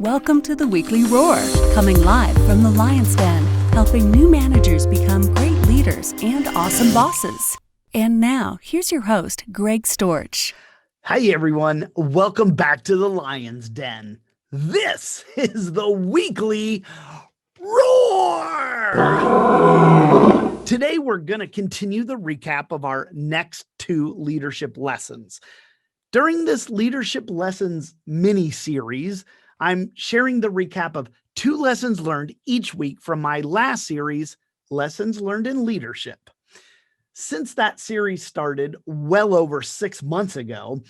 Welcome to the Weekly Roar, coming live from the Lion's Den, helping new managers become great leaders and awesome bosses. And now, here's your host, Greg Storch. Hi, everyone. Welcome back to the Lion's Den. This is the Weekly Roar. Today, we're going to continue the recap of our next two leadership lessons. During this leadership lessons mini-series, I'm sharing the recap of two lessons learned each week from my last series, Lessons Learned in Leadership. Since that series started well over 6 months ago,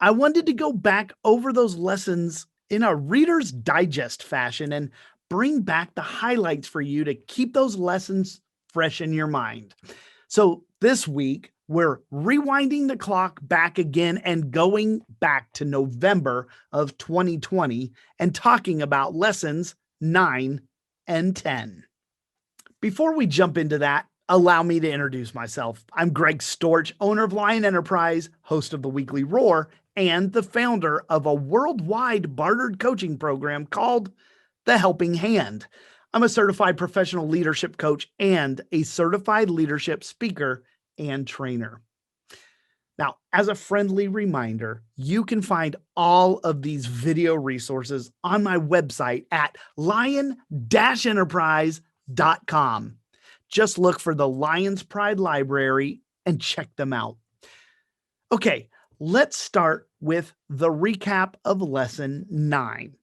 I wanted to go back over those lessons in a Reader's Digest fashion and bring back the highlights for you to keep those lessons fresh in your mind. So this week, we're rewinding the clock back again and going back to November of 2020 and talking about lessons 9 and 10. Before we jump into that, allow me to introduce myself. I'm Greg Storch, owner of Lion Enterprise, host of the Weekly Roar, and the founder of a worldwide bartered coaching program called The Helping Hand. I'm a certified professional leadership coach and a certified leadership speaker and trainer. Now, as a friendly reminder, you can find all of these video resources on my website at lion-enterprise.com. Just look for the Lion's Pride Library and check them out. Okay, let's start with the recap of lesson 9.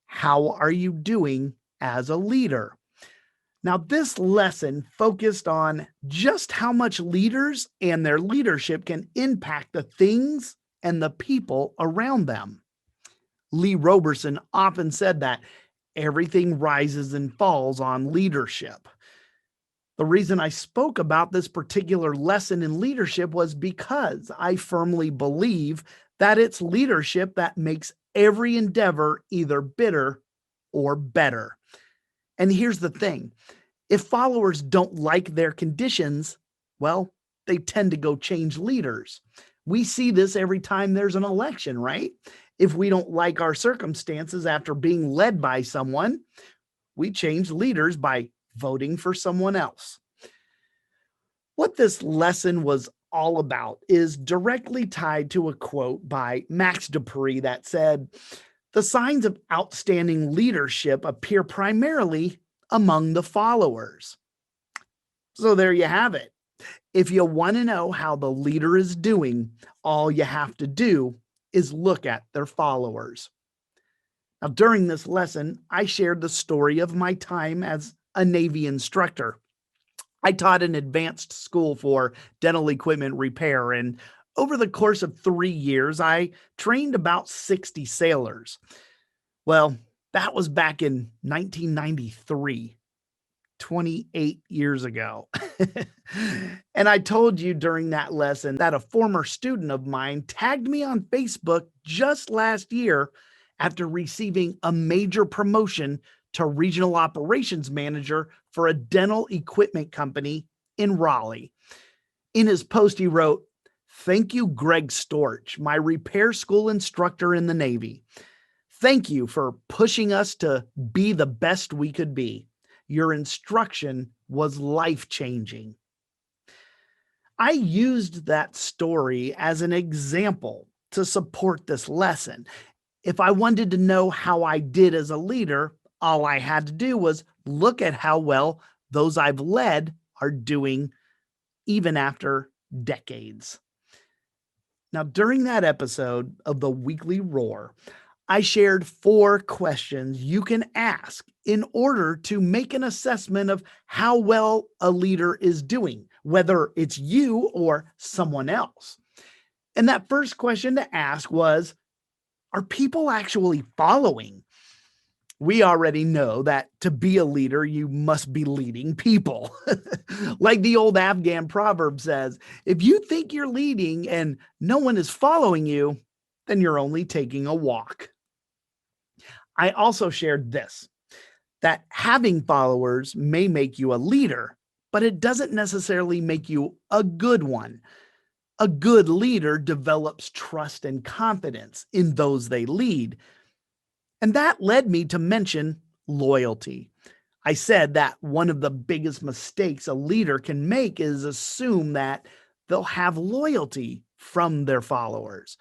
How are you doing as a leader? Now, this lesson focused on just how much leaders and their leadership can impact the things and the people around them. Lee Roberson often said that everything rises and falls on leadership. The reason I spoke about this particular lesson in leadership was because I firmly believe that it's leadership that makes every endeavor either bitter or better. And here's the thing. If followers don't like their conditions, well, they tend to go change leaders. We see this every time there's an election, right? If we don't like our circumstances after being led by someone, we change leaders by voting for someone else. What this lesson was all about is directly tied to a quote by Max Dupree that said, "The signs of outstanding leadership appear primarily among the followers." So there you have it. If you want to know how the leader is doing, all you have to do is look at their followers. Now, during this lesson, I shared the story of my time as a Navy instructor. I taught an advanced school for dental equipment repair, and over the course of 3 years, I trained about 60 sailors. Well, that was back in 1993, 28 years ago. And I told you during that lesson that a former student of mine tagged me on Facebook just last year after receiving a major promotion to regional operations manager for a dental equipment company in Raleigh. In his post, he wrote, "Thank you, Greg Storch, my repair school instructor in the Navy. Thank you for pushing us to be the best we could be. Your instruction was life-changing." I used that story as an example to support this lesson. If I wanted to know how I did as a leader, all I had to do was look at how well those I've led are doing even after decades. Now, during that episode of the Weekly Roar, I shared 4 questions you can ask in order to make an assessment of how well a leader is doing, whether it's you or someone else. And that first question to ask was, are people actually following? We already know that to be a leader, you must be leading people. Like the old Afghan proverb says, if you think you're leading and no one is following you, then you're only taking a walk. I also shared this, that having followers may make you a leader, but it doesn't necessarily make you a good one. A good leader develops trust and confidence in those they lead. And that led me to mention loyalty. I said that one of the biggest mistakes a leader can make is assume that they'll have loyalty from their followers.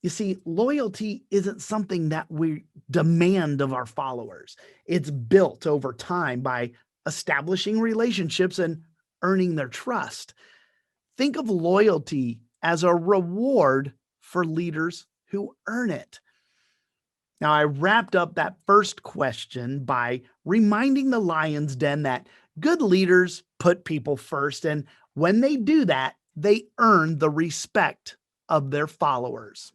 You see, loyalty isn't something that we demand of our followers. It's built over time by establishing relationships and earning their trust. Think of loyalty as a reward for leaders who earn it. Now, I wrapped up that first question by reminding the lion's den that good leaders put people first. And when they do that, they earn the respect of their followers.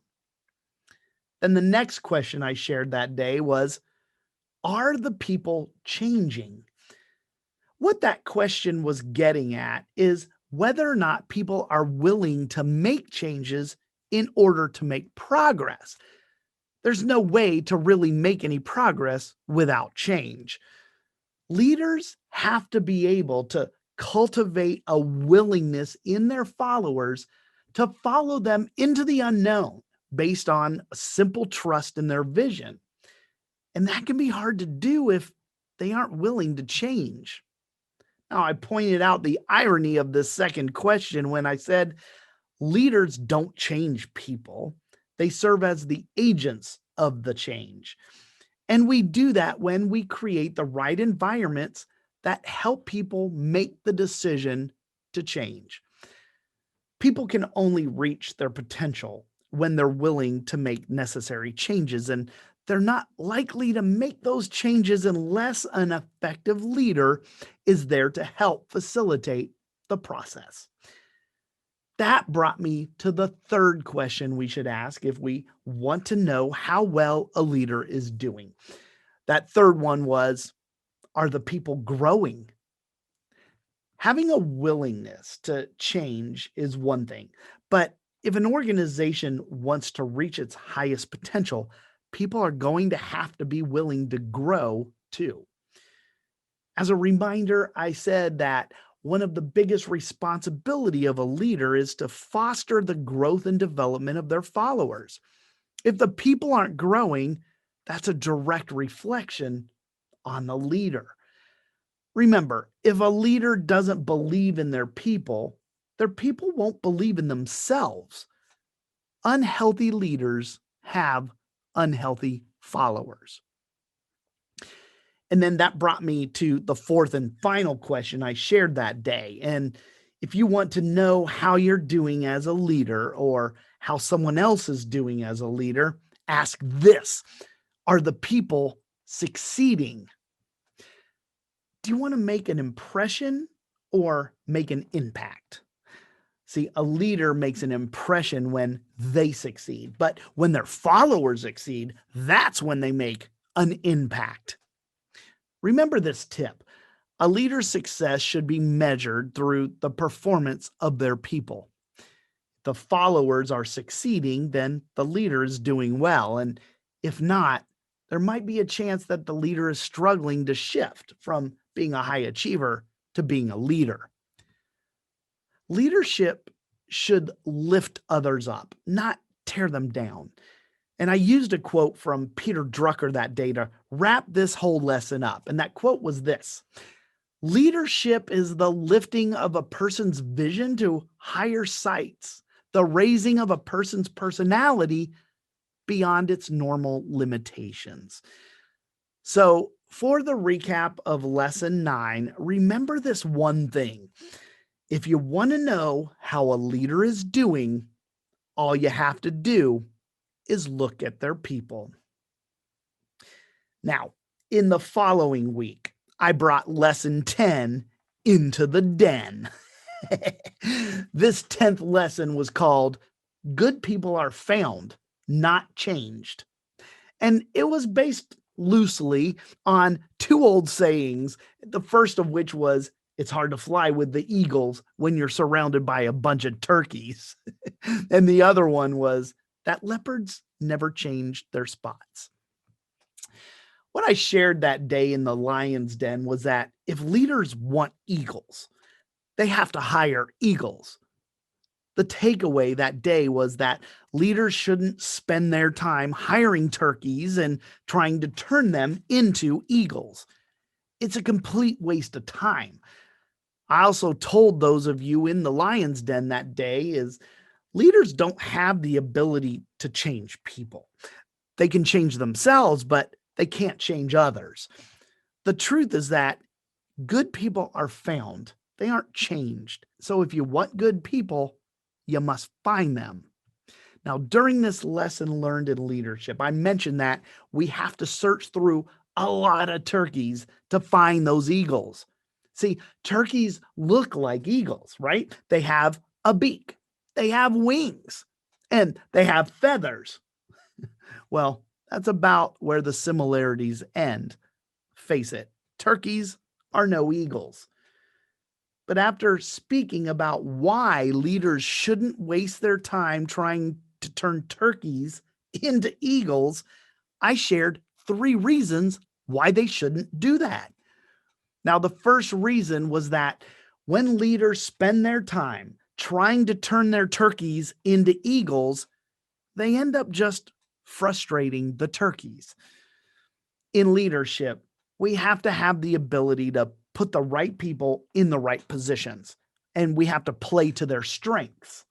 Then the next question I shared that day was, are the people changing? What that question was getting at is whether or not people are willing to make changes in order to make progress. There's no way to really make any progress without change. Leaders have to be able to cultivate a willingness in their followers to follow them into the unknown based on a simple trust in their vision. And that can be hard to do if they aren't willing to change. Now, I pointed out the irony of this second question when I said leaders don't change people, they serve as the agents of the change. And we do that when we create the right environments that help people make the decision to change. People can only reach their potential when they're willing to make necessary changes, and they're not likely to make those changes unless an effective leader is there to help facilitate the process. That brought me to the third question we should ask if we want to know how well a leader is doing. That third one was, are the people growing? Having a willingness to change is one thing, but if an organization wants to reach its highest potential, people are going to have to be willing to grow too. As a reminder, I said that one of the biggest responsibility of a leader is to foster the growth and development of their followers. If the people aren't growing, that's a direct reflection on the leader. Remember, if a leader doesn't believe in their people won't believe in themselves. Unhealthy leaders have unhealthy followers. And then that brought me to the fourth and final question I shared that day. And if you want to know how you're doing as a leader or how someone else is doing as a leader, ask this: are the people succeeding? Do you want to make an impression or make an impact? See, a leader makes an impression when they succeed, but when their followers succeed, that's when they make an impact. Remember this tip: a leader's success should be measured through the performance of their people. The followers are succeeding, then the leader is doing well. And if not, there might be a chance that the leader is struggling to shift from being a high achiever to being a leader. Leadership should lift others up, not tear them down. And I used a quote from Peter Drucker that day to wrap this whole lesson up. And that quote was this: leadership is the lifting of a person's vision to higher heights, the raising of a person's personality beyond its normal limitations. So, for the recap of lesson 9, remember this one thing. If you want to know how a leader is doing, all you have to do is look at their people. Now, in the following week, I brought lesson 10 into the den. This 10th lesson was called Good People Are Found, Not Changed. And it was based loosely on two old sayings, the first of which was, it's hard to fly with the eagles when you're surrounded by a bunch of turkeys. And the other one was that leopards never changed their spots. What I shared that day in the lion's den was that if leaders want eagles, they have to hire eagles. The takeaway that day was that leaders shouldn't spend their time hiring turkeys and trying to turn them into eagles. It's a complete waste of time. I also told those of you in the lion's den that day is leaders don't have the ability to change people. They can change themselves, but they can't change others. The truth is that good people are found. They aren't changed. So if you want good people, you must find them. Now, during this lesson learned in leadership, I mentioned that we have to search through a lot of turkeys to find those eagles. See, turkeys look like eagles, right? They have a beak, they have wings, and they have feathers. Well, that's about where the similarities end. Face it, turkeys are no eagles. But after speaking about why leaders shouldn't waste their time trying to turn turkeys into eagles, I shared 3 reasons why they shouldn't do that. Now, the first reason was that when leaders spend their time trying to turn their turkeys into eagles, they end up just frustrating the turkeys. In leadership, we have to have the ability to put the right people in the right positions, and we have to play to their strengths.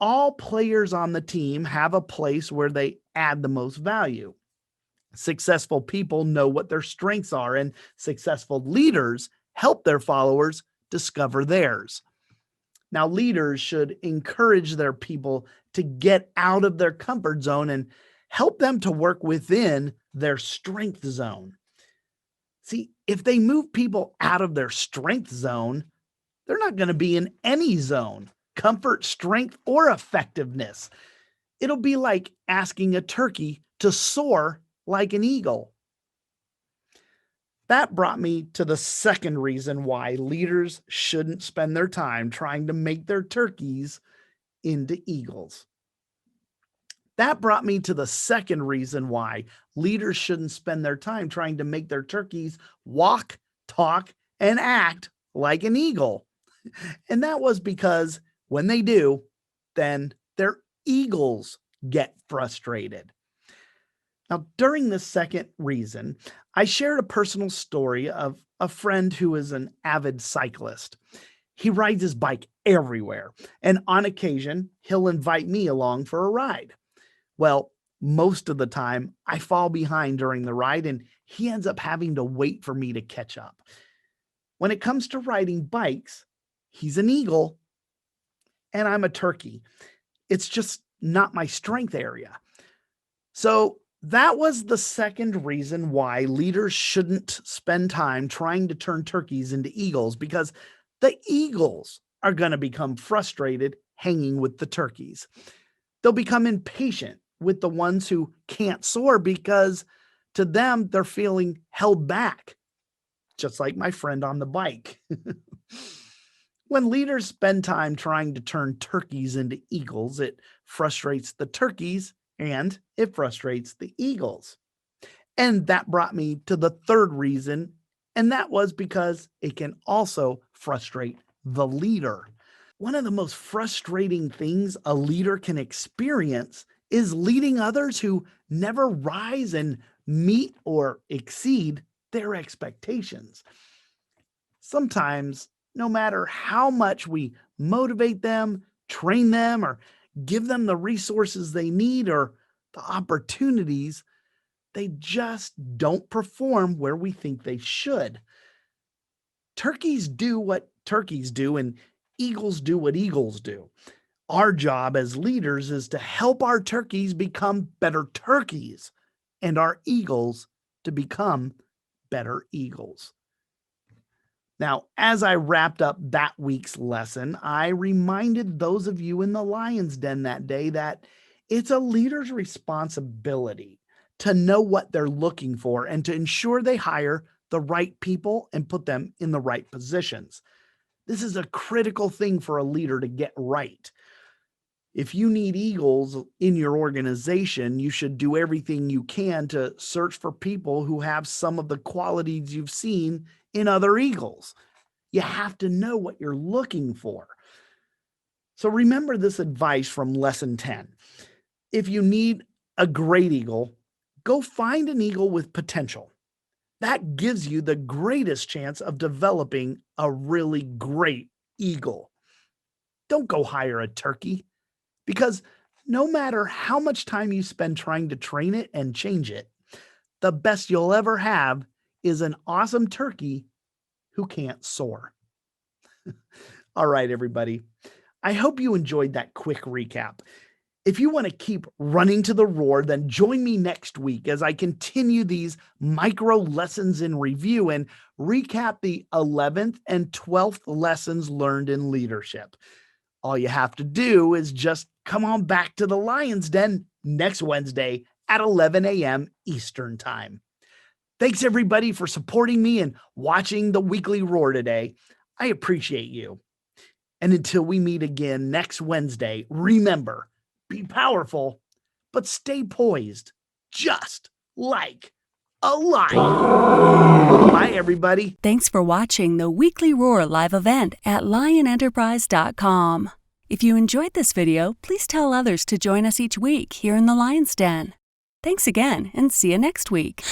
All players on the team have a place where they add the most value. Successful people know what their strengths are, and successful leaders help their followers discover theirs. Now, leaders should encourage their people to get out of their comfort zone and help them to work within their strength zone. See, if they move people out of their strength zone, they're not going to be in any zone, comfort, strength, or effectiveness. It'll be like asking a turkey to soar like an eagle. That brought me to the second reason why leaders shouldn't spend their time trying to make their turkeys into eagles. That brought me to the second reason why leaders shouldn't spend their time trying to make their turkeys walk, talk, and act like an eagle. And that was because when they do, then their eagles get frustrated. Now, during the second reason, I shared a personal story of a friend who is an avid cyclist. He rides his bike everywhere, and on occasion, he'll invite me along for a ride. Well, most of the time, I fall behind during the ride, and he ends up having to wait for me to catch up. When it comes to riding bikes, he's an eagle and I'm a turkey. It's just not my strength area. So that was the second reason why leaders shouldn't spend time trying to turn turkeys into eagles, because the eagles are going to become frustrated hanging with the turkeys. They'll become impatient with the ones who can't soar because to them, they're feeling held back, just like my friend on the bike. When leaders spend time trying to turn turkeys into eagles, it frustrates the turkeys and it frustrates the eagles. And that brought me to the third reason, and that was because it can also frustrate the leader. One of the most frustrating things a leader can experience is leading others who never rise and meet or exceed their expectations. Sometimes, no matter how much we motivate them, train them, or give them the resources they need or the opportunities, they just don't perform where we think they should. Turkeys do what turkeys do, and eagles do what eagles do. Our job as leaders is to help our turkeys become better turkeys and our eagles to become better eagles. Now, as I wrapped up that week's lesson, I reminded those of you in the lion's den that day that it's a leader's responsibility to know what they're looking for and to ensure they hire the right people and put them in the right positions. This is a critical thing for a leader to get right. If you need eagles in your organization, you should do everything you can to search for people who have some of the qualities you've seen in other eagles. You have to know what you're looking for. So remember this advice from lesson 10. If you need a great eagle, go find an eagle with potential. That gives you the greatest chance of developing a really great eagle. Don't go hire a turkey, because no matter how much time you spend trying to train it and change it, the best you'll ever have is an awesome turkey who can't soar. All right, everybody. I hope you enjoyed that quick recap. If you want to keep running to the roar, then join me next week as I continue these micro lessons in review and recap the 11th and 12th lessons learned in leadership. All you have to do is just come on back to the Lion's Den next Wednesday at 11 a.m. Eastern Time. Thanks, everybody, for supporting me and watching the Weekly Roar today. I appreciate you. And until we meet again next Wednesday, remember, be powerful, but stay poised, just like a lion. Bye, everybody. Thanks for watching the Weekly Roar live event at lionenterprise.com. If you enjoyed this video, please tell others to join us each week here in the Lion's Den. Thanks again, and see you next week.